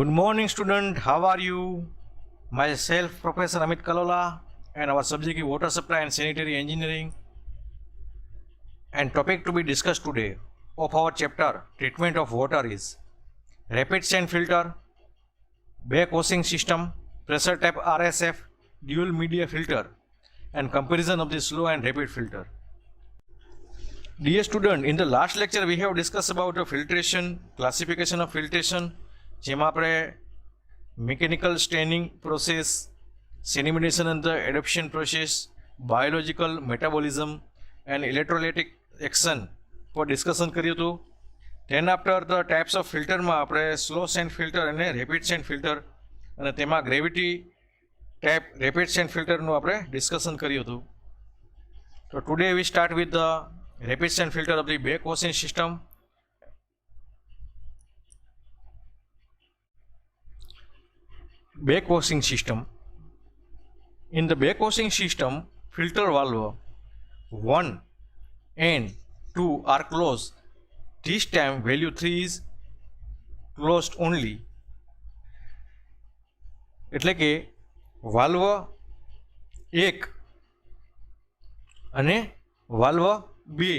Good morning, student. How are you? Myself, Professor Amit Kalola, and our subject is Water Supply and Sanitary Engineering. And topic to be discussed today of our chapter Treatment of Water is Rapid Sand Filter, Backwashing System, Pressure Type RSF, Dual Media Filter, and comparison of the slow and rapid filter. Dear student, in the last lecture we have discussed about the filtration, classification of filtration, જેમાં આપણે mechanical straining process, sedimentation and the adsorption process, biological metabolism and electrolytic action પર discussion કર્યું હતું. Then after the types of ફિલ્ટરમાં આપણે slow sand filter અને rapid sand filter અને તેમાં ગ્રેવિટી ટાઈપ રેપિડ સેન્ડ ફિલ્ટરનું આપણે ડિસ્કશન કર્યું હતું. તો today we start with the rapid sand filter of the back washing system. Backwashing system. In the backwashing system, filter valve 1 and 2 are closed. This time value 3 is closed only. એટલે કે valve 1 અને valve 2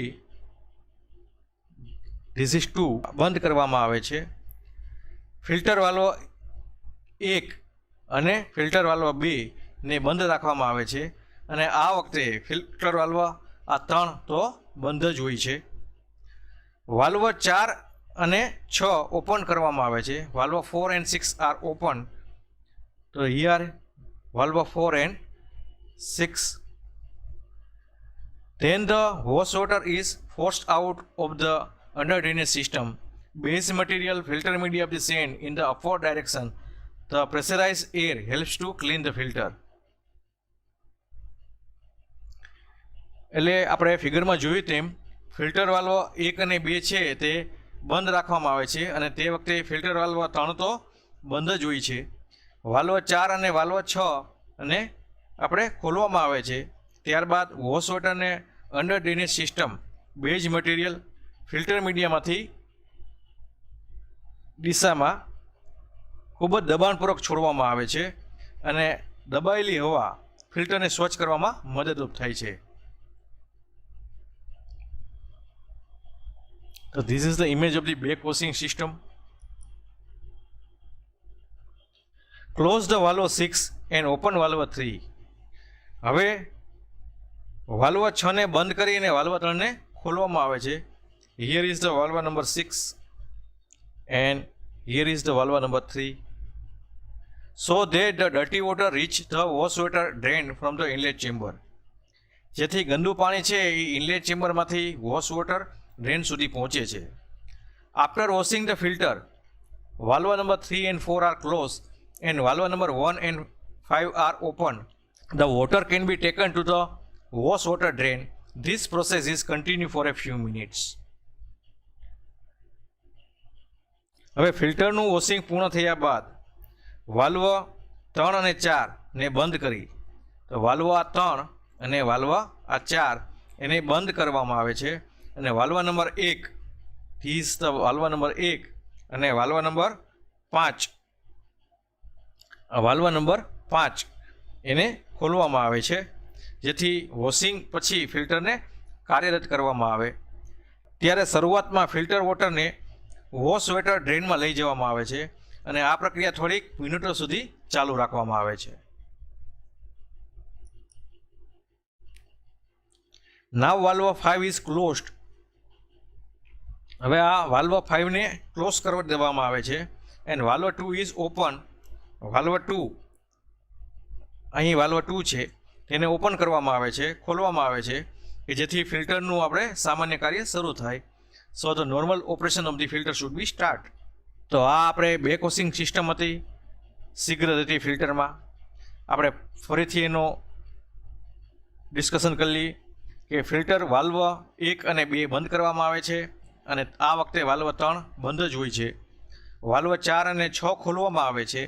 this is 2 બંધ કરવામાં આવે છે. Filter valve 1 અને filter valve 2 ને બંધ રાખવામાં આવે છે અને આ વખતે ફિલ્ટર વાલ્વ આ 3 તો બંધ જ હોય છે. વાલ્વ 4 અને 6 ઓપન કરવામાં આવે છે. Valve 4 and 6 are open. તો here valve 4 and 6. Then the hose water is forced out of the under drainage system. Base material filter media of the sand in the upward direction. The pressurized air helps to clean the filter. એટલે આપણે ફિગરમાં જોયું તેમ filter valve 1 અને 2 છે તે બંધ રાખવામાં આવે છે અને તે વખતે ફિલ્ટર વાલ્વ 3 તો બંધ જ હોય છે. વાલ્વ 4 અને વાલ્વ 6 અને આપણે ખોલવામાં આવે છે. ત્યારબાદ વોશ વોટરને under drainage system base material filter મીડિયામાંથી દિશામાં ખૂબ જ દબાણપૂર્વક છોડવામાં આવે છે અને દબાયેલી હવા ફિલ્ટરને સ્વચ્છ કરવામાં મદદરૂપ થાય છે. તો this is the image of the back washing system. Close the valve 6 and open valve 3. હવે વાલ્વ 6 ને બંધ કરીને વાલ્વ 3 ને ખોલવામાં આવે છે. Here is the valve number 6 and here is the valve number 3. So that the dirty water reach the wash water drain from the inlet chamber. જેથી ગંદુ પાણી છે એ ઇનલેટ ચેમ્બરમાંથી વોશ વોટર ડ્રેન સુધી પહોંચે છે. After washing the filter valve number 3 and 4 are close and valve number 1 and 5 are open. The water can be taken to the wash water drain. This process is continue for a few minutes. હવે ફિલ્ટરનું washing પૂર્ણ થયા બાદ valve 3 અને 4 ને બંધ કરી. તો વાલ્વ આ 3 અને વાલ્વ આ 4 એને બંધ કરવામાં આવે છે અને valve number 1 this the valve number 1 અને વાલ્વ નંબર 5 વાલ્વ નંબર 5 એને ખોલવામાં આવે છે જેથી વોશિંગ પછી ફિલ્ટરને કાર્યરત કરવામાં આવે. ત્યારે શરૂઆતમાં ફિલ્ટર વોટરને વોશ વોટર ડ્રેનમાં લઈ જવામાં આવે છે અને આ પ્રક્રિયા થોડીક મિનિટો સુધી ચાલુ રાખવામાં આવે છે. નાવ વાલ્વ 5 ઇઝ ક્લોઝડ. હવે આ વાલ્વ 5 ને ક્લોઝ કરવા દેવામાં આવે છે and valve 2 is open. Valve 2 અહીં વાલ્વ 2 છે તેને ઓપન કરવામાં આવે છે, ખોલવામાં આવે છે કે જેથી ફિલ્ટરનું આપણે સામાન્ય કાર્ય શરૂ થાય. So the normal operation of the filter should be start. તો આ આપણે બેક વોશિંગ સિસ્ટમ હતી શીઘ્ર ગતિ ફિલ્ટરમાં. આપણે ફરીથી એનો ડિસ્કશન કરી લઈએ કે ફિલ્ટર વાલ્વ 1 અને 2 બંધ કરવામાં આવે છે અને આ વખતે વાલ્વ 3 બંધ જ હોય છે. વાલ્વ 4 અને 6 ખોલવામાં આવે છે.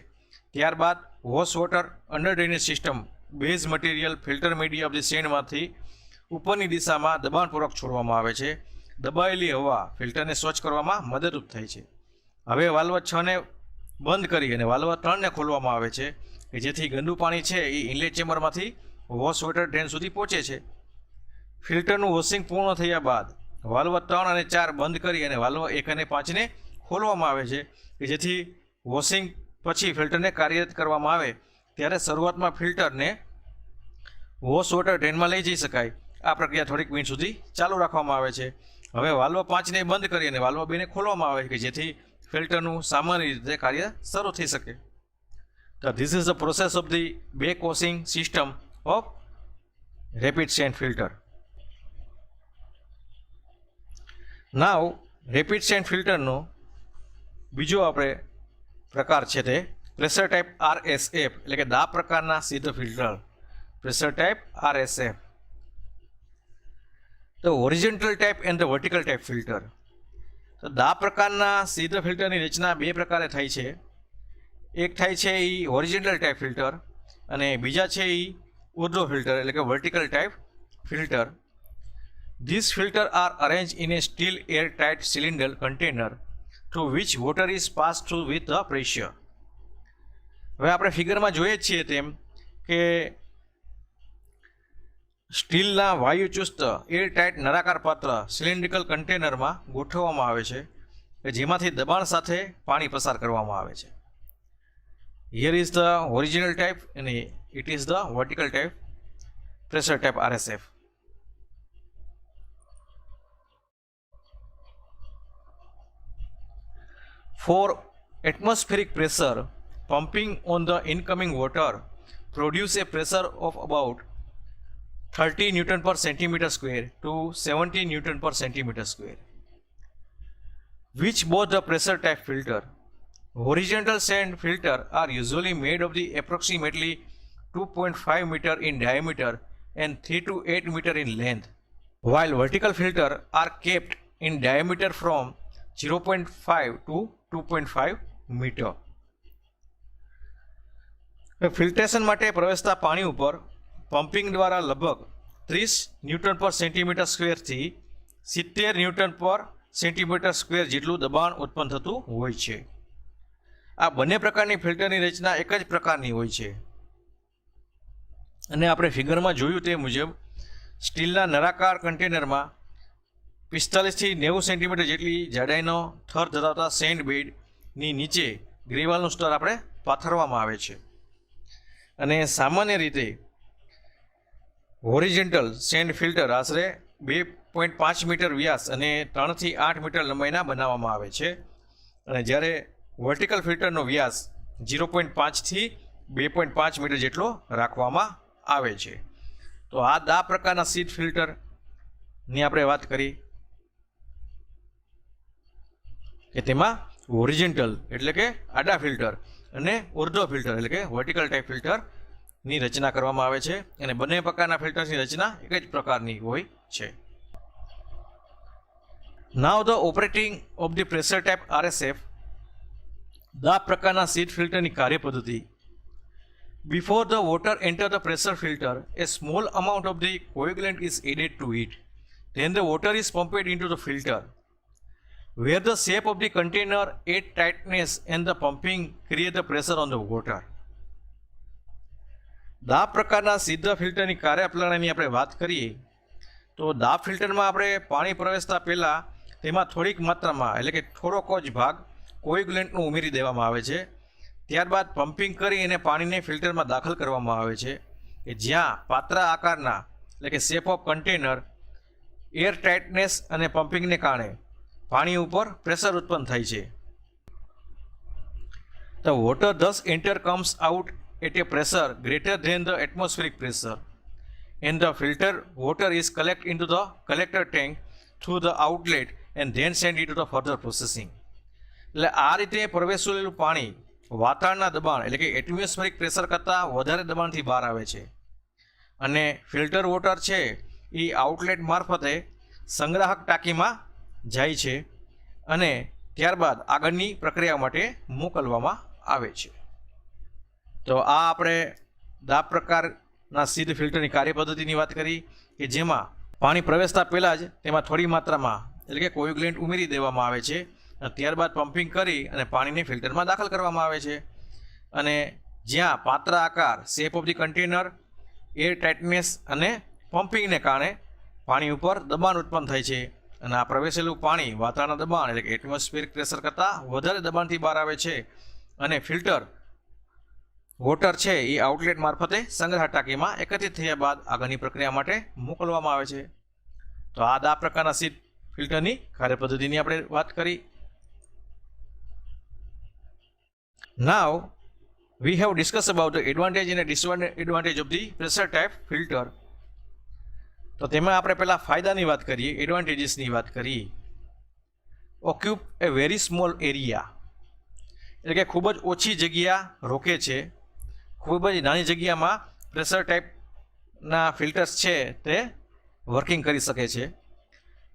ત્યારબાદ wash water under drainage system base material filter media of the સેન્ડમાંથી ઉપરની દિશામાં દબાણપૂર્વક છોડવામાં આવે છે. દબાયેલી હવા ફિલ્ટરને સ્વચ્છ કરવામાં મદદરૂપ થાય છે. હવે વાલ્વ 6 ને બંધ કરી અને વાલ્વ 3ને ખોલવામાં આવે છે કે જેથી ગંદુ પાણી છે એ ઇનલેટ ચેમ્બરમાંથી વોશ વોટર ડ્રેન સુધી પહોંચે છે. ફિલ્ટરનું વોશિંગ પૂર્ણ થયા બાદ વાલ્વ 3 અને 4 બંધ કરી અને વાલ્વ 1 અને 5ને ખોલવામાં આવે છે કે જેથી વોશિંગ પછી ફિલ્ટરને કાર્યરત કરવામાં આવે ત્યારે શરૂઆતમાં ફિલ્ટરને વોશ વોટર ડ્રેનમાં લઈ જઈ શકાય. આ પ્રક્રિયા થોડીક મિનિટ સુધી ચાલુ રાખવામાં આવે છે. હવે વાલ્વ 5ને બંધ કરી અને વાલ્વ 2ને ખોલવામાં આવે કે જેથી ફિલ્ટરનું સામાન્ય રીતે કાર્ય શરૂ થઈ શકે. તો this is the process of the back washing system of rapid sand filter. Now rapid sand ફિલ્ટરનો બીજો આપણે પ્રકાર છે તે પ્રેશર ટાઈપ RSF એટલે કે દાબ પ્રકારના સીધ ફિલ્ટર. Pressure type RSF. તો horizontal type and the vertical type filter. તો દાબ પ્રકારના સીધ ફિલ્ટરની રચના બે પ્રકારે થાય છે. એક થાય છે એ હોરિઝોન્ટલ ટાઈપ ફિલ્ટર અને બીજા છે એ ઉર્ધ્વ ફિલ્ટર એટલે કે vertical type filter. These filters are arranged in a steel airtight cylinder container through which water is passed through with the pressure. હવે આપણે ફિગરમાં જોઈએ છીએ તેમ કે સ્ટીલના વાયુચુસ્ત એરટાઇટ નળાકાર પાત્ર સિલિન્ડ્રિકલ કન્ટેનરમાં ગોઠવવામાં આવે છે કે જેમાંથી દબાણ સાથે પાણી પસાર કરવામાં આવે છે. Here is the original type અને it is the vertical type pressure type RSF. For atmospheric pressure, pumping on the incoming water produce a pressure of about 30 Newton per centimeter square to 70 Newton per centimeter square, which both the pressure type filter, horizontal sand filter are usually made of the approximately 2.5 meter in diameter and 3 to 8 meter in length, while vertical filter are kept in diameter from 0.5 to 2.5 metre. Filtration માટે પ્રવેશતા પાણી ઉપર pumping દ્વારા લગભગ 30 newton પર centimetre સ્ક્વેરથી 70 newton પર centimetre square જેટલું દબાણ ઉત્પન્ન થતું હોય છે. આ બંને પ્રકારની ફિલ્ટરની રચના એક જ પ્રકારની હોય છે અને આપણે ફિગરમાં જોયું તે મુજબ સ્ટીલના નળાકાર કન્ટેનરમાં 45 થી 90 સેન્ટીમીટર જેટલી જાડાઈનો થર ધરાવતા સેન્ડ બેડની નીચે ગ્રેવલનું સ્તર આપણે પાથરવામાં આવે છે અને સામાન્ય રીતે હોરિઝોન્ટલ સેન્ડ ફિલ્ટર આશરે 2.5 મીટર વ્યાસ અને 3 થી 8 મીટર લંબાઈના બનાવવામાં આવે છે અને જ્યારે વર્ટિકલ ફિલ્ટરનો વ્યાસ 0.5 થી 2.5 મીટર જેટલો રાખવામાં આવે છે. તો આ પ્રકારના સીધ ફિલ્ટરની આપણે વાત કરી કે તેમાં હોરિઝોન્ટલ એટલે કે આડા ફિલ્ટર અને ઉર્ધ્વ ફિલ્ટર એટલે કે વર્ટિકલ ટાઈપ ફિલ્ટરની રચના કરવામાં આવે છે અને બંને પ્રકારના ફિલ્ટર્સની રચના એક જ પ્રકારની હોય છે. Now the operating of the pressure type RSF. દાબ પ્રકારના સીધ ફિલ્ટરની કાર્યપદ્ધતિ. Before the water enter the pressure filter, a small amount of the coagulant is added to it. Then the water is pumped into the filter, where the shape of the container, air tightness and the pumping create the pressure on the water. દાબ પ્રકારના સીધા ફિલ્ટરની કાર્યપ્રણાલીની આપણે વાત કરીએ તો દાબ ફિલ્ટરમાં આપણે પાણી પ્રવેશતા પહેલાં તેમાં થોડીક માત્રામાં એટલે કે થોડોક જ ભાગ કોએગ્યુલન્ટનું ઉમેરી દેવામાં આવે છે. ત્યારબાદ પમ્પિંગ કરી અને પાણીને ફિલ્ટરમાં દાખલ કરવામાં આવે છે કે જ્યાં પાત્રા આકારના એટલે કે shape of container air tightness અને પમ્પિંગને કારણે પાણી ઉપર પ્રેશર ઉત્પન્ન થાય છે. The water thus comes out at a pressure greater than the atmospheric pressure, and the filter water is collected into the collector tank through the outlet and then sent into the further processing. એટલે આ રીતે પ્રવેશેલું પાણી વાતાવરણના દબાણ એટલે કે atmospheric pressure કરતાં વધારે દબાણથી બહાર આવે છે અને ફિલ્ટર વોટર છે એ આઉટલેટ મારફતે સંગ્રાહક ટાંકીમાં જાય છે અને ત્યારબાદ આગળની પ્રક્રિયા માટે મોકલવામાં આવે છે. તો આ આપણે દાબ પ્રકારના સીધ ફિલ્ટરની કાર્યપદ્ધતિની વાત કરી કે જેમાં પાણી પ્રવેશતા પહેલાં જ તેમાં થોડી માત્રામાં એટલે કે કોએગ્યુલન્ટ ઉમેરી દેવામાં આવે છે અને ત્યારબાદ પમ્પિંગ કરી અને પાણીને ફિલ્ટરમાં દાખલ કરવામાં આવે છે. અને જ્યાં પાત્ર આકાર, shape of the container, air tightness અને પમ્પિંગને કારણે પાણી ઉપર દબાણ ઉત્પન્ન થાય છે અને આ પ્રવેશેલું પાણી વાતાવરણના દબાણ એટલે કે એટમોસ્ફિયરિક પ્રેશર કરતાં વધારે દબાણથી બહાર આવે છે અને ફિલ્ટર વોટર છે એ આઉટલેટ મારફતે સંગ્રહ ટાંકીમાં એકત્રિત થયા બાદ આગળની પ્રક્રિયા માટે મોકલવામાં આવે છે. તો આ પ્રકારના સીટ ફિલ્ટરની કાર્યપદ્ધતિની આપણે વાત કરી. નાવ we have discussed about the advantage and disadvantage of the pressure type filter. તો તેમાં આપણે પહેલા ફાયદાની વાત કરીએ, એડવાન્ટેજીસની વાત કરીએ. ઓક્યુપ એ વેરી સ્મોલ એરિયા, એટલે કે ખૂબ જ ઓછી જગ્યા રોકે છે. ખૂબ જ નાની જગ્યામાં પ્રેશર ટાઈપના ફિલ્ટર્સ છે તે વર્કિંગ કરી શકે છે.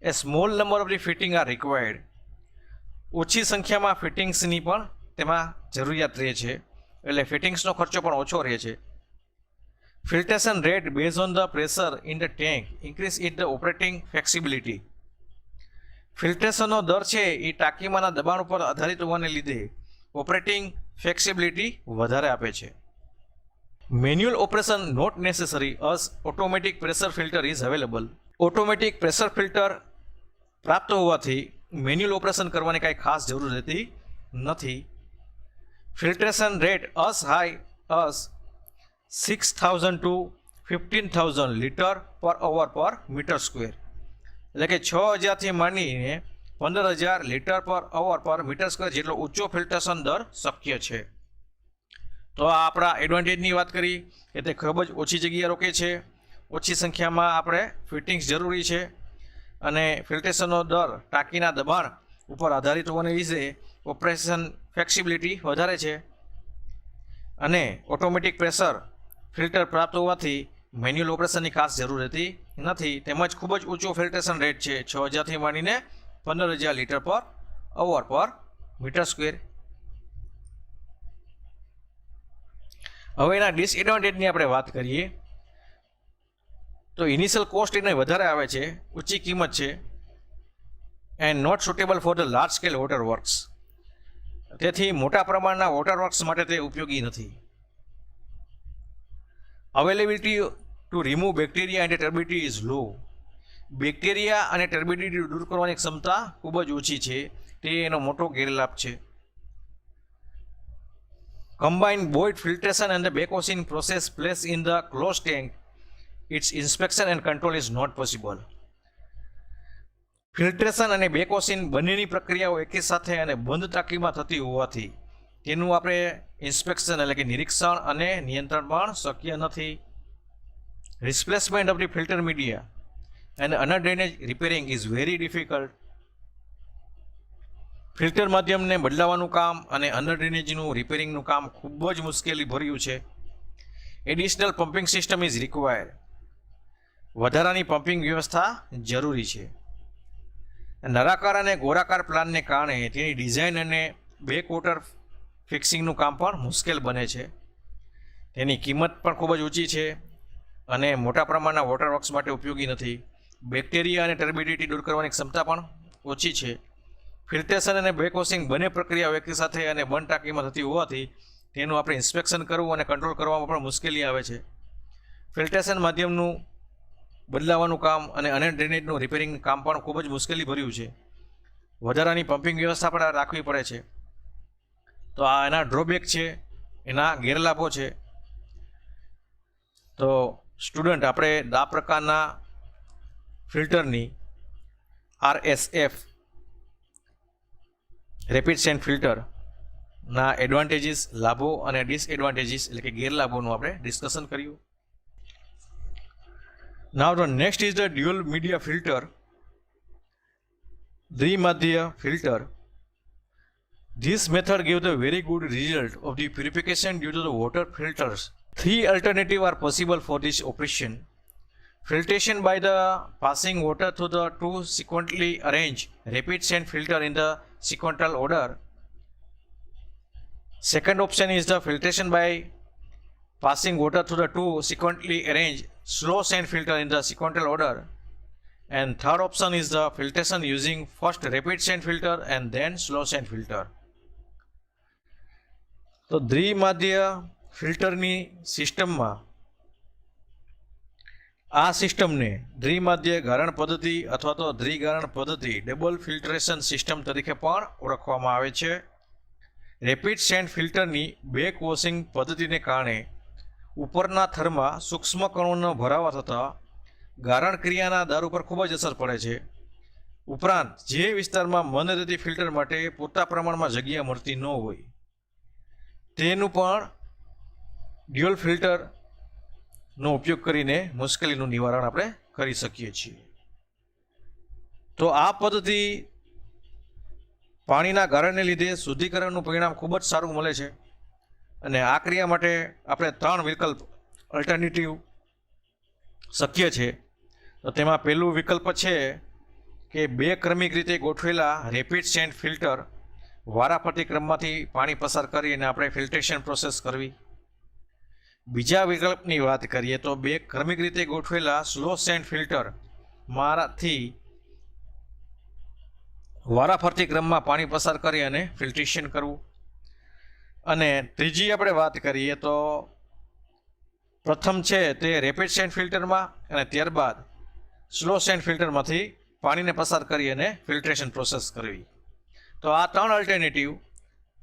A small number of the fitting are required, ઓછી સંખ્યામાં ફિટિંગ્સની પણ તેમાં જરૂરિયાત રહે છે, એટલે ફિટિંગ્સનો ખર્ચો પણ ઓછો રહે છે. Filtration rate base on the pressure in the tank increase it the operating flexibility. ફિલ્ટ્રેશનનો દર છે એ ટાંકીમાંના દબાણ ઉપર આધારિત હોવાને લીધે ઓપરેટિંગ ફ્લેક્સિબિલિટી વધારે આપે છે. Manual operation not necessary as automatic pressure filter is available. Automatic pressure filter પ્રાપ્ત હોવાથી મેન્યુઅલ ઓપરેશન કરવાની કાંઈ ખાસ જરૂર રહેતી નથી. Filtration rate us high us 6,000 to 15,000 litre per hour per metre square, એટલે કે 6,000થી માંડીને 15,000 litre per hour per metre square જેટલો ઊંચો ફિલ્ટ્રેશન દર શક્ય છે. તો આ આપણા એડવાન્ટેજની વાત કરી કે તે ખૂબ જ ઓછી જગ્યા રોકે છે, ઓછી સંખ્યામાં આપણે ફિટિંગ્સ જરૂરી છે અને ફિલ્ટ્રેશનનો દર ટાંકીના દબાણ ઉપર આધારિત હોવાને લીધે ઓપરેશન ફ્લેક્સિબિલિટી વધારે છે અને ઓટોમેટિક પ્રેશર ફિલ્ટર પ્રાપ્ત હોવાથી મેન્યુઅલ ઓપરેશનની ખાસ જરૂર રહેતી નથી. તેમજ ખૂબ જ ઊંચો ફિલ્ટ્રેશન રેટ છે, 6,000થી માંડીને 15,000 litre per hour per metre square. હવે એના ડિસએડવાન્ટેજની આપણે વાત કરીએ તો ઇનિશિયલ કોસ્ટ એને વધારે આવે છે, ઊંચી કિંમત છે, and not suitable for the large scale water works. તેથી મોટા પ્રમાણના વોટર વર્ક્સ માટે તે ઉપયોગી નથી. Availability to remove bacteria and turbidity is low. Bacteria અને ટર્બિડિટી દૂર કરવાની ક્ષમતા ખૂબ જ ઓછી છે, તે એનો મોટો ગેરલાભ છે. Combine both filtration and the backwashing process place in the close tank, its inspection and control is not possible. Filtration અને બેકવોશિંગ બંનેની પ્રક્રિયાઓ એકી સાથે અને બંધ ટાંકીમાં થતી હોવાથી તેનું આપણે ઇન્સ્પેક્શન એટલે કે નિરીક્ષણ અને નિયંત્રણ પણ શક્ય નથી. Replacement of the filter media and under drainage repairing is very difficult. Filter માધ્યમને બદલાવાનું કામ અને અંડર ડ્રેનેજનું રિપેરિંગનું કામ ખૂબ જ મુશ્કેલી ભર્યું છે. Additional pumping system is required. વધારાની પમ્પિંગ વ્યવસ્થા જરૂરી છે. નળાકાર અને ગોળાકાર પ્લાનને કારણે તેની ડિઝાઇન અને બેક વોટર ફિક્સિંગનું કામ પણ મુશ્કેલ બને છે. તેની કિંમત પણ ખૂબ જ ઊંચી છે અને મોટા પ્રમાણના વોટર વર્ક્સ માટે ઉપયોગી નથી. બેક્ટેરિયા અને ટર્બિડિટી દૂર કરવાની ક્ષમતા પણ ઓછી છે. ફિલ્ટ્રેશન અને બેકવોશિંગ બંને પ્રક્રિયાઓ એકી સાથે અને બંધ ટાંકીમાં થતી હોવાથી તેનું આપણે ઇન્સ્પેક્શન કરવું અને કંટ્રોલ કરવામાં પણ મુશ્કેલી આવે છે. ફિલ્ટ્રેશન માધ્યમનું બદલાવાનું કામ અને અંડર ડ્રેનેજનું રિપેરિંગ કામ પણ ખૂબ જ મુશ્કેલી ભર્યું છે. વધારાની પમ્પિંગ વ્યવસ્થા પણ રાખવી પડે છે. તો આ એના ડ્રોબેક છે, એના ગેરલાભો છે. તો સ્ટુડન્ટ આપણે આ પ્રકારના ફિલ્ટરની RSF રેપિડ સેન્ડ ફિલ્ટરના એડવાન્ટેજીસ, લાભો અને ડિસએડવાન્ટેજીસ એટલે કે ગેરલાભોનું આપણે ડિસ્કશન કર્યું. Now the next is the dual media filter, દ્વિમાધ્ય filter. This method gives the very good result of the purification due to the water filters. Three alternatives are possible for this operation. Filtration by the passing water through the two sequentially arranged rapid send filter in the sequential order. Second option is the filtration by passing water through the two sequentially arranged slow send filter in the sequential order. And third option is the filtration using first rapid sand filter and then slow sand filter. તો દ્વિમાધ્ય ફિલ્ટરની સિસ્ટમમાં આ સિસ્ટમને દ્વિમાધ્ય ગારણ પદ્ધતિ અથવા તો દ્વિગારણ પદ્ધતિ double filtration system તરીકે પણ ઓળખવામાં આવે છે. રેપિડ સેન્ડ ફિલ્ટરની બેક વોશિંગ પદ્ધતિને કારણે ઉપરના થરમાં સૂક્ષ્મ કણોનો ભરાવા થતાં ગારણ ક્રિયાના દર ઉપર ખૂબ જ અસર પડે છે. ઉપરાંત જે વિસ્તારમાં મંદગતિ ફિલ્ટર માટે પૂરતા પ્રમાણમાં જગ્યા મળતી ન હોય તેનું પણ ડ્યુઅલ ફિલ્ટરનો ઉપયોગ કરીને મુશ્કેલીનું નિવારણ આપણે કરી શકીએ છીએ. તો આ પદ્ધતિ પાણીના ગારણને લીધે શુદ્ધિકરણનું પરિણામ ખૂબ જ સારું મળે છે. અને આ ક્રિયા માટે આપણે 3 વિકલ્પ અલ્ટરનેટિવ શક્ય છે. તો તેમાં પહેલું વિકલ્પ છે કે 2 ક્રમિક રીતે ગોઠવેલા રેપિડ સેન્ડ ફિલ્ટર વારાફરતી ક્રમમાંથી પાણી પસાર કરી અને આપણે ફિલ્ટ્રેશન પ્રોસેસ કરવી. બીજા વિકલ્પની વાત કરીએ તો 2 ક્રમિક રીતે ગોઠવેલા સ્લો સેન્ડ ફિલ્ટર માંથી વારાફરતી ક્રમમાં પાણી પસાર કરી અને ફિલ્ટ્રેશન કરવું. અને ત્રીજી આપણે વાત કરીએ તો પ્રથમ છે તે રેપિડ સેન્ડ ફિલ્ટરમાં અને ત્યારબાદ સ્લો સેન્ડ ફિલ્ટરમાંથી પાણીને પસાર કરી અને ફિલ્ટ્રેશન પ્રોસેસ કરવી. તો આ 3 અલ્ટરનેટિવ,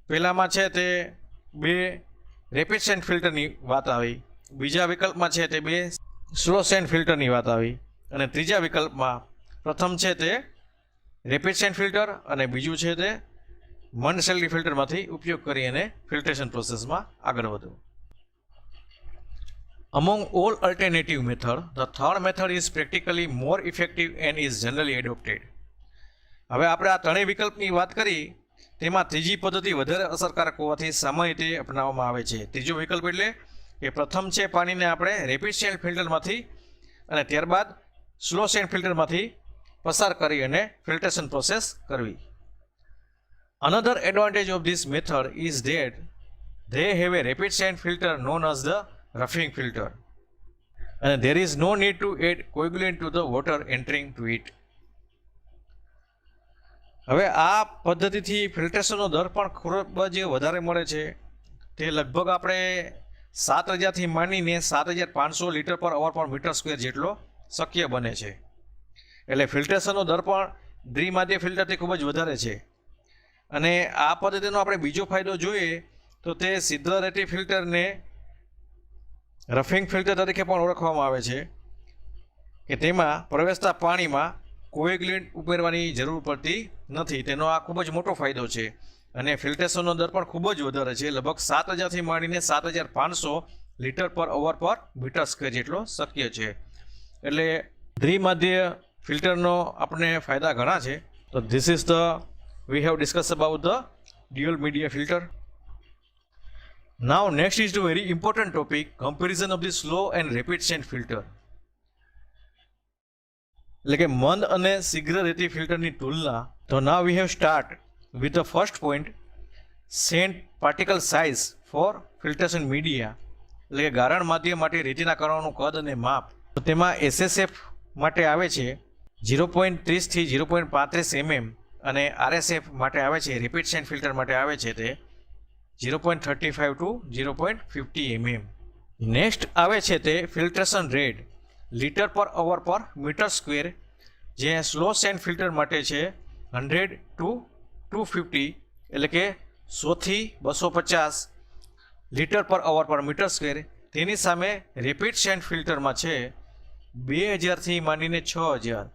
પહેલામાં છે તે 2 રેપિડ સેન્ડ ફિલ્ટરની વાત આવી, બીજા વિકલ્પમાં છે તે 2 સ્લો સેન્ડ ફિલ્ટરની વાત આવી, અને ત્રીજા વિકલ્પમાં પ્રથમ છે તે રેપિડ સેન્ડ ફિલ્ટર અને બીજું છે તે મંડસેલ્ડી ફિલ્ટરમાંથી ઉપયોગ કરી અને ફિલ્ટ્રેશન પ્રોસેસમાં આગળ વધવું. Among all alternative methods, the third method is practically more effective and is generally adopted. હવે આપણે આ ત્રણેય વિકલ્પની વાત કરી તેમાં ત્રીજી પદ્ધતિ વધારે અસરકારક હોવાથી સામાન્ય રીતે અપનાવવામાં આવે છે. ત્રીજો વિકલ્પ એટલે કે પ્રથમ છે પાણીને આપણે રેપિડ સેન્ડ ફિલ્ટરમાંથી અને ત્યારબાદ સ્લો સેન્ડ ફિલ્ટરમાંથી પસાર કરી અને ફિલ્ટ્રેશન પ્રોસેસ કરવી. Another advantage of this method is that they have a rapid sand filter known as the roughing filter, and there is no need to add coagulant to the water entering to it. હવે આ પદ્ધતિથી ફિલ્ટ્રેશનનો દર પણ ખૂબ જ વધારે મળે છે. તે લગભગ આપણે 7000થી માંડીને 7500 litre per hour per metre square જેટલો શક્ય બને છે. એટલે ફિલ્ટ્રેશનનો દર પણ દ્વિમાધ્ય ફિલ્ટરથી ખૂબ જ વધારે છે. અને આ પદ્ધતિનો આપણે બીજો ફાયદો જોઈએ તો તે સિદ્ધ રેતી ફિલ્ટરને રફિંગ ફિલ્ટર તરીકે પણ ઓળખવામાં આવે છે કે તેમાં પ્રવેશતા પાણીમાં કોએગ્યુલેન્ટ ઉમેરવાની જરૂર પડતી નથી. તેનો આ ખૂબ જ મોટો ફાયદો છે. અને ફિલ્ટ્રેશનનો દર પણ ખૂબ જ વધારે છે, લગભગ 7000થી માંડીને 7500 litre per hour per metre square જેટલો શક્ય છે. એટલે દ્વિમાધ્ય ફિલ્ટરનો આપણે ફાયદા ઘણા છે. તો this is the we have discussed about the dual media filter. Now next is the very important topic, comparison of the slow and rapid sand filter. એટલે કે મંદ અને શીઘ્ર રેતી ફિલ્ટરની તુલના. તો now we have start with the first point, sand particle size for filtration media. એટલે કે ગારણ માધ્યમ માટે રેતીના કણોનું કદ અને માપ. તો તેમાં SSF માટે આવે છે 0.30 થી 0.35 mm અને RSF માટે આવે છે, રેપિડ સેન્ડ ફિલ્ટર માટે આવે છે તે 0.35 ટુ 0.50 mm. નેક્સ્ટ આવે છે તે filtration rate litre per hour per metre square, જે સ્લો સેન્ડ ફિલ્ટર માટે છે 100 ટુ 250, એટલે કે 100 થી 250 litre per hour per metre square. તેની સામે રેપિડ સેન્ડ ફિલ્ટરમાં છે 2000 થી માંડીને 6000,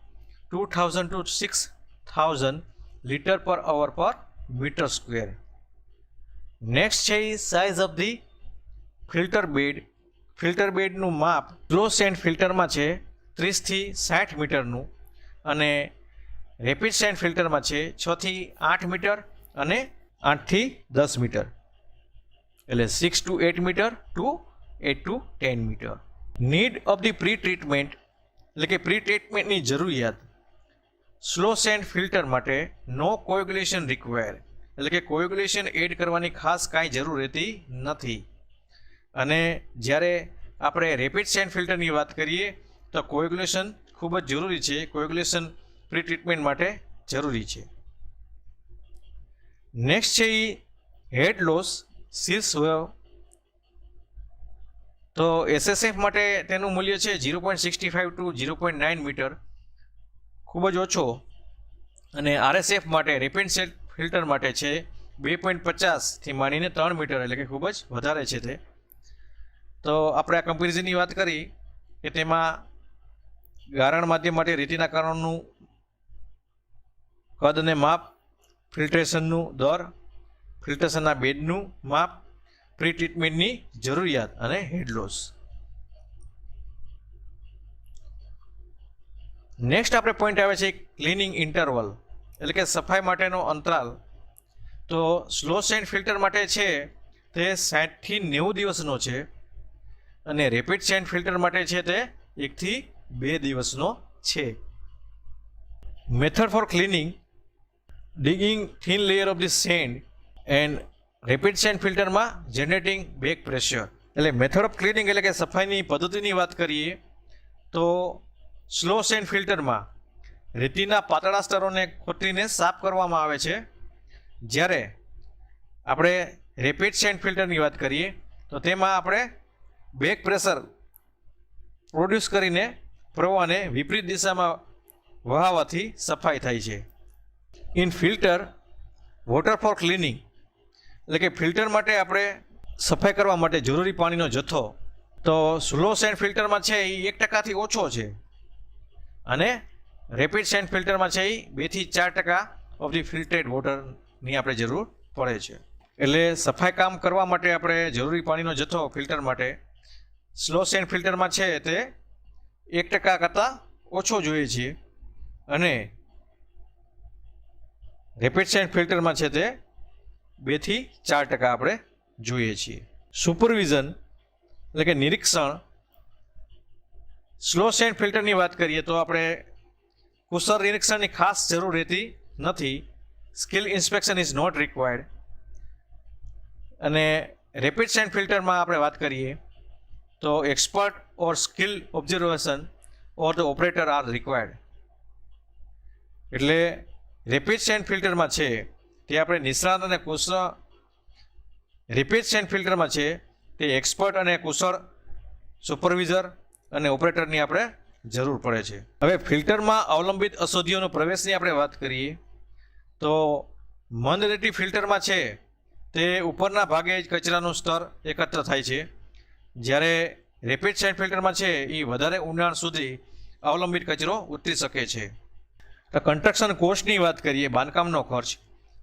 2000 two 6000 litre per hour per metre square. Next છે size of the filter bed. Filter બેડનું માપ સ્લો સેન્ડ ફિલ્ટરમાં છે 30 થી 60 મીટરનું અને રેપિડ સેન્ડ ફિલ્ટરમાં છે 6 થી 8 મીટર અને 8 થી 10 મીટર, એટલે 6 to 8 metre to 8 to 10 metre. Need of the pre treatment, એટલે કે પ્રી ટ્રીટમેન્ટની જરૂરિયાત. સ્લો સેન્ડ ફિલ્ટર માટે નો કોએગ્યુલેશન રિક્વાયર, એટલે કે કોએગ્યુલેશન એડ કરવાની ખાસ કાંઈ જરૂર રહેતી નથી. અને જ્યારે આપણે રેપિડ સેન્ડ ફિલ્ટરની વાત કરીએ તો કોએગ્યુલેશન ખૂબ જ જરૂરી છે, કોએગ્યુલેશન પ્રી ટ્રીટમેન્ટ માટે જરૂરી છે. નેક્સ્ટ છે એ હેડ લોસ શીર્ષ વેવ. તો SSF માટે તેનું મૂલ્ય છે 0.65 ટુ 0.9 મીટર, ખૂબ જ ઓછો. અને RSF માટે રેપિડ સેટ ફિલ્ટર માટે છે 2.50 થી માંડીને 3 મીટર, એટલે કે ખૂબ જ વધારે છે તે. તો આપણે આ કમ્પેરિઝનની વાત કરી કે તેમાં ગારણ માધ્યમ માટે રેતીના કારણનું કદ અને માપ, ફિલ્ટ્રેશનનું દર, ફિલ્ટ્રેશનના બેડનું માપ, પ્રી ટ્રીટમેન્ટની જરૂરિયાત અને હેડ લોસ. નેક્સ્ટ આપણે પોઈન્ટ આવે છે ક્લિનિંગ ઇન્ટરવલ, એટલે કે સફાઈ માટેનો અંતરાલ. તો સ્લો સેન્ડ ફિલ્ટર માટે છે તે 60 થી 90 દિવસનો છે, અને રેપિડ સેન્ડ ફિલ્ટર માટે છે તે 1 થી 2 દિવસનો છે. Method for cleaning: digging thin layer of the sand and rapid sand ફિલ્ટરમાં જનરેટિંગ બેક પ્રેશર. એટલે મેથડ ઓફ ક્લિનિંગ એટલે કે સફાઈની પદ્ધતિની વાત કરીએ તો સ્લો સેન્ડ ફિલ્ટરમાં રેતીના પાતળા સ્તરોને કોતરીને સાફ કરવામાં આવે છે, જ્યારે આપણે રેપિડ સેન્ડ ફિલ્ટરની વાત કરીએ તો તેમાં આપણે બેક પ્રેશર પ્રોડ્યુસ કરીને પ્રવાહને વિપરીત દિશામાં વહાવવાથી સફાઈ થાય છે. In filter water for cleaning, એટલે કે ફિલ્ટર માટે આપણે સફાઈ કરવા માટે જરૂરી પાણીનો જથ્થો તો સ્લો સેન્ડ ફિલ્ટરમાં છે એ 1% ઓછો છે, અને રેપિડ સેન્ડ ફિલ્ટરમાં છે એ 2 થી 4% ઓફ ધી ફિલ્ટરેડ વોટરની આપણે જરૂર પડે છે. એટલે સફાઈ કામ કરવા માટે આપણે જરૂરી પાણીનો જથ્થો ફિલ્ટર માટે સ્લો સેન્ડ ફિલ્ટરમાં છે તે 1% કરતાં ઓછો જોઈએ છે, અને રેપિડ સેન્ડ ફિલ્ટરમાં છે તે 2 થી 4% આપણે જોઈએ છીએ. સુપરવિઝન એટલે કે નિરીક્ષણ: સ્લો સેન્ડ ફિલ્ટરની વાત કરીએ તો આપણે કુશળ નિરીક્ષણની ખાસ જરૂર રહેતી નથી. Skill inspection is not required. અને રેપિડ સેન્ડ ફિલ્ટરમાં આપણે વાત કરીએ તો expert or skill observation or the operator are required. એટલે રેપિડ સેન્ડ ફિલ્ટરમાં છે તે આપણે નિષ્ણાત અને કુશળ, રેપિડ સેન્ડ ફિલ્ટરમાં છે તે એક્સપર્ટ અને કુશળ સુપરવિઝર અને ઓપરેટરની આપણે જરૂર પડે છે. હવે ફિલ્ટરમાં અવલંબિત અશુદ્ધિઓનો પ્રવેશની આપણે વાત કરીએ તો મંદ રેતી ફિલ્ટરમાં છે તે ઉપરના ભાગે જ કચરાનું સ્તર એકત્ર થાય છે, જ્યારે રેપિડ સેન્ડ ફિલ્ટરમાં છે એ વધારે ઊંડાણ સુધી અવલંબિત કચરો ઉતરી શકે છે. તો કન્સ્ટ્રક્શન કોસ્ટની વાત કરીએ, બાંધકામનો ખર્ચ,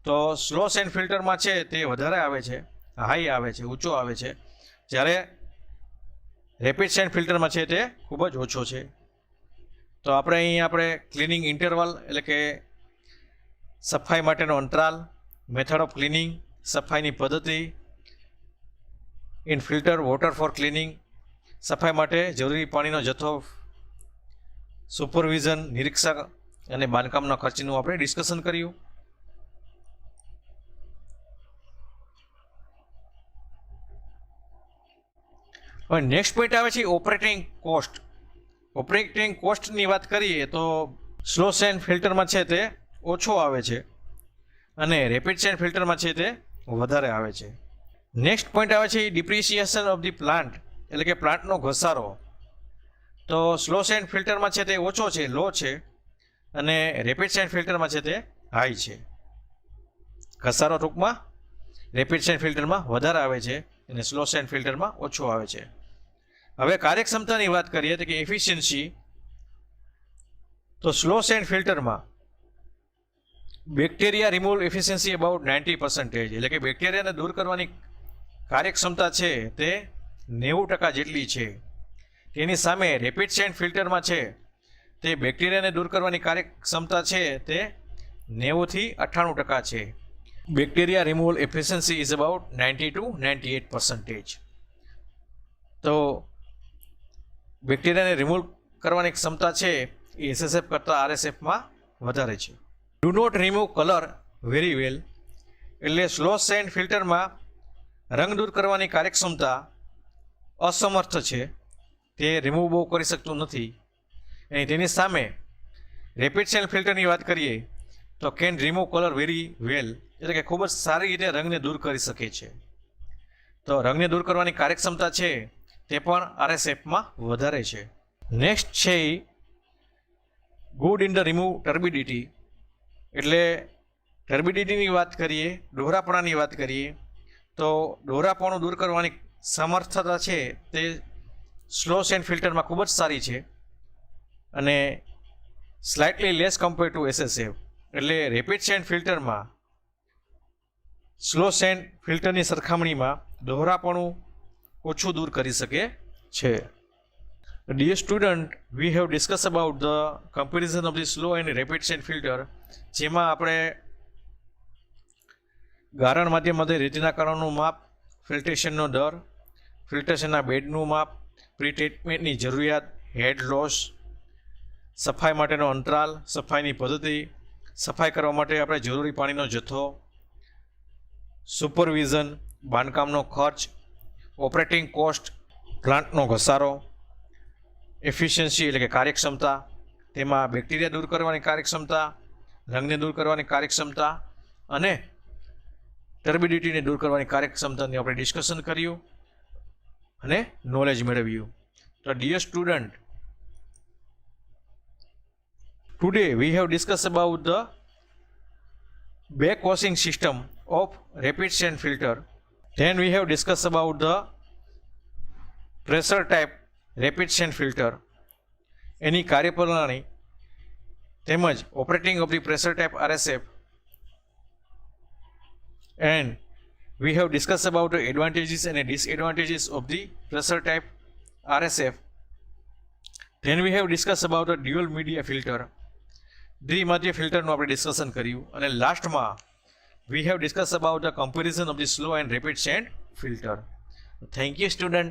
તો સ્લો સેન્ડ ફિલ્ટરમાં છે તે વધારે આવે છે, હાઈ આવે છે, ઊંચો આવે છે, જ્યારે રેપિડ સેન્ડ ફિલ્ટરમાં છે તે ખૂબ જ ઓછો છે. તો આપણે ક્લિનિંગ ઇન્ટરવલ એટલે કે સફાઈ માટેનો અંતરાલ, મેથડ ઓફ ક્લિનિંગ, સફાઈની પદ્ધતિ, in filter water for cleaning, સફાઈ માટે જરૂરી પાણીનો જથ્થો, સુપરવિઝન નિરીક્ષક અને બાંધકામના ખર્ચનું આપણે ડિસ્કશન કર્યું. હવે નેક્સ્ટ પોઈન્ટ આવે છે ઓપરેટિંગ કોસ્ટ. ઓપરેટિંગ કોસ્ટની વાત કરીએ તો સ્લો સેન્ડ ફિલ્ટરમાં છે તે ઓછો આવે છે, અને રેપિડ સેન્ડ ફિલ્ટરમાં છે તે વધારે આવે છે. નેક્સ્ટ પોઈન્ટ આવે છે ડિપ્રિસિએશન ઓફ ધી પ્લાન્ટ, એટલે કે પ્લાન્ટનો ઘસારો. તો સ્લો સેન્ડ ફિલ્ટરમાં છે તે ઓછો છે, લો છે, અને રેપિડ સેન્ડ ફિલ્ટરમાં છે તે હાઈ છે. ઘસારો ટૂંકમાં રેપિડ સેન્ડ ફિલ્ટરમાં વધારે આવે છે અને સ્લો સેન્ડ ફિલ્ટરમાં ઓછો આવે છે. હવે કાર્યક્ષમતાની વાત કરીએ તો કે એફિશિયન્સી, તો સ્લો સેન્ડ ફિલ્ટરમાં બેક્ટેરિયા રિમૂવલ એફિશિયન્સી અબાઉટ 90%, એટલે કે બેક્ટેરિયાને દૂર કરવાની કાર્યક્ષમતા છે તે 90% જેટલી છે. તેની સામે રેપિડ સેન્ડ ફિલ્ટરમાં છે તે બેક્ટેરિયાને દૂર કરવાની કાર્યક્ષમતા છે તે 90 થી 98% છે. Bacteria removal efficiency is about 90 to 98%. તો બેક્ટેરિયાને રિમૂવ કરવાની ક્ષમતા છે એ SSF કરતાં RSFમાં વધારે છે. Do not remove colour very well, એટલે સ્લો સેન્ડ ફિલ્ટરમાં રંગ દૂર કરવાની કાર્યક્ષમતા અસમર્થ છે, તે રિમૂવ બહુ કરી શકતું નથી. અને તેની સામે રેપિડ સેન્ડ ફિલ્ટરની વાત કરીએ તો can remove colour very well, એટલે કે ખૂબ જ સારી રીતે રંગને દૂર કરી શકે છે. તો રંગને દૂર કરવાની કાર્યક્ષમતા છે તે પણ RSFમાં વધારે છે. નેક્સ્ટ છે ગુડ ઇન ધ રિમૂવ ટર્બિડિટી, એટલે ટર્બિડિટીની વાત કરીએ, ડોહરાપણાની વાત કરીએ તો ડોહરાપણું દૂર કરવાની સમર્થતા છે તે સ્લો સેન્ડ ફિલ્ટરમાં ખૂબ જ સારી છે અને slightly less compare to SSF, એટલે રેપિડ સેન્ડ ફિલ્ટરમાં સ્લો સેન્ડ ફિલ્ટરની સરખામણીમાં ડોહરાપણું ઓછું દૂર કરી શકે છે. Dear student, we have discussed about the comparison of the slow and rapid sand filter, જેમાં આપણે ગારણ માધ્યમમાંથી રેતીના કણોનું માપ, ફિલ્ટ્રેશનનો દર, ફિલ્ટ્રેશનના બેડનું માપ, પ્રી ટ્રીટમેન્ટની જરૂરિયાત, હેડ લોસ, સફાઈ માટેનો અંતરાલ, સફાઈની પદ્ધતિ, સફાઈ કરવા માટે આપણે જરૂરી પાણીનો જથ્થો, સુપરવિઝન, બાંધકામનો ખર્ચ, ઓપરેટિંગ કોસ્ટ, પ્લાન્ટનો ઘસારો, એફિશિયન્સી એટલે કે કાર્યક્ષમતા, તેમાં બેક્ટેરિયા દૂર કરવાની કાર્યક્ષમતા, રંગને દૂર કરવાની કાર્યક્ષમતા અને ટર્બિડિટીને દૂર કરવાની કાર્યક્ષમતાની આપણે ડિસ્કશન કર્યું અને નોલેજ મેળવ્યું. તો dear student, today we have discussed about the backwashing system of rapid sand filter. Then we have discussed about the pressure type rapid sand filter, એની કાર્યપ્રણાલી તેમજ operating of the pressure type RSF, and we have discussed about the advantages and disadvantages of the pressure type RSF. Then we have discussed about the dual media filter, દ્વિમાધ્ય ફિલ્ટરનું આપણે discussion કર્યું અને લાસ્ટમાં we have discussed about the comparison of the slow and rapid sand filter. Thank you student.